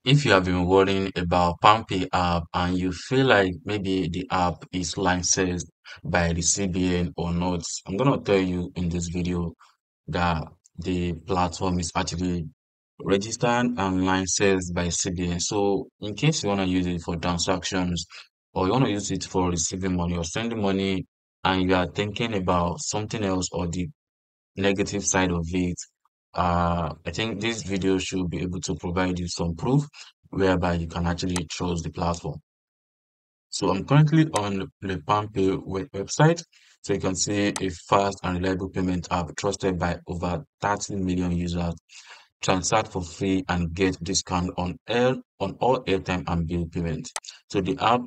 If you have been worrying about PalmPay app and you feel like maybe the app is licensed by the CBN or not, I'm gonna tell you in this video that the platform is actually registered and licensed by CBN. So in case you wanna use it for transactions or you wanna use it for receiving money or sending money and you are thinking about something else or the negative side of it, I think this video should be able to provide you some proof whereby you can actually trust the platform. So I'm currently on the PalmPay website. So you can see a fast and reliable payment app trusted by over 30 million users. Transact for free and get discount on all airtime and bill payments. So the app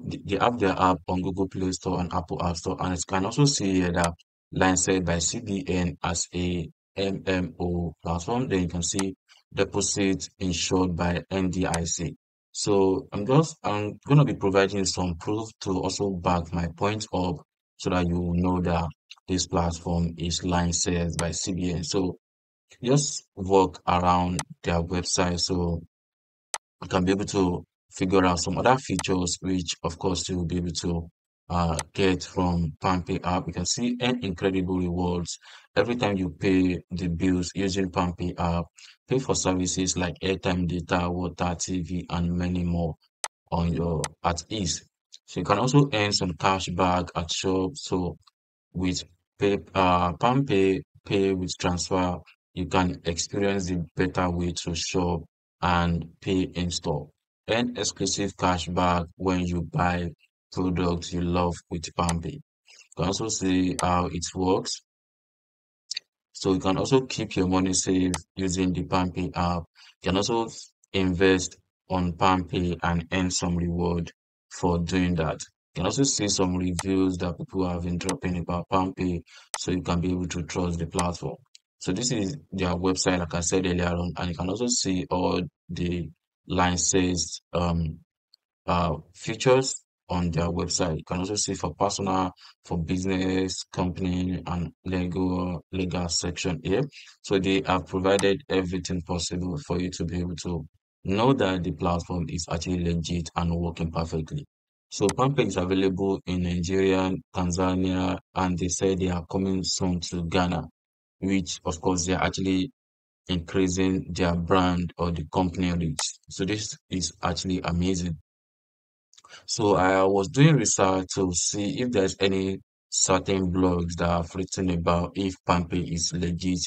they are on Google Play Store and Apple App Store, and you can also see here that licensed by CBN as a MMO platform. Then you can see deposit insured by NDIC. So I'm gonna be providing some proof to also back my point up so that you will know that this platform is licensed by CBN. So just walk around their website so you can be able to figure out some other features which of course you will be able to get from PalmPay app. You can see incredible rewards every time you pay the bills using PalmPay app. Pay for services like airtime, data, water, TV, and many more on your at ease. So you can also earn some cash back at shop. So with PalmPay pay with transfer, you can experience the better way to shop and pay in store. Earn exclusive cash back when you buy products you love with PalmPay. You can also see how it works. So you can also keep your money safe using the PalmPay app. You can also invest on PalmPay and earn some reward for doing that. You can also see some reviews that people have been dropping about PalmPay, so you can be able to trust the platform. So this is their website, like I said earlier on, and you can also see all the licensed features on their website. You can also see for personal, for business, company, and legal section here. So they have provided everything possible for you to be able to know that the platform is actually legit and working perfectly. So PalmPay is available in Nigeria, Tanzania, and they say they are coming soon to Ghana, which of course they are actually increasing their brand or the company reach. So this is actually amazing. So I was doing research to see if there's any certain blogs that have written about if PalmPay is legit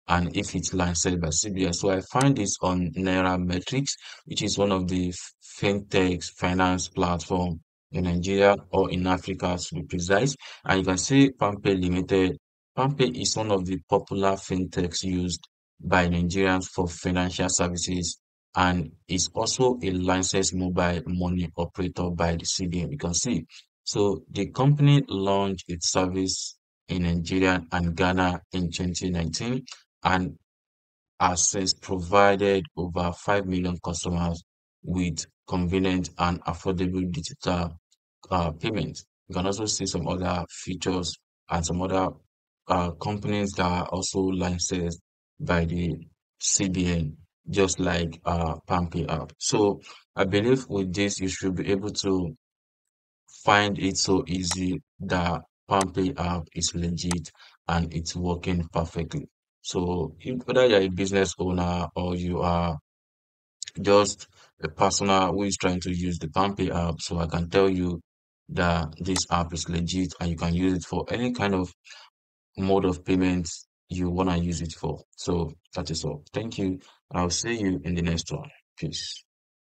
and if it's licensed by CBN. So I find this on Nairametrics, which is one of the fintech finance platform in Nigeria or in Africa to be precise. And you can see PalmPay Limited. PalmPay is one of the popular fintechs used by Nigerians for financial services and is also a licensed mobile money operator by the CBN. You can see. So the company launched its service in Nigeria and Ghana in 2019 and has since provided over 5 million customers with convenient and affordable digital payments. You can also see some other features and some other companies that are also licensed by the CBN, just like PalmPay app. So I believe with this, you should be able to find it so easy that PalmPay app is legit and it's working perfectly. So whether you're a business owner or you are just a personal who is trying to use the PalmPay app, so I can tell you that this app is legit and you can use it for any kind of mode of payments you want to use it for. So that is all. Thank you. I'll see you in the next one. Peace.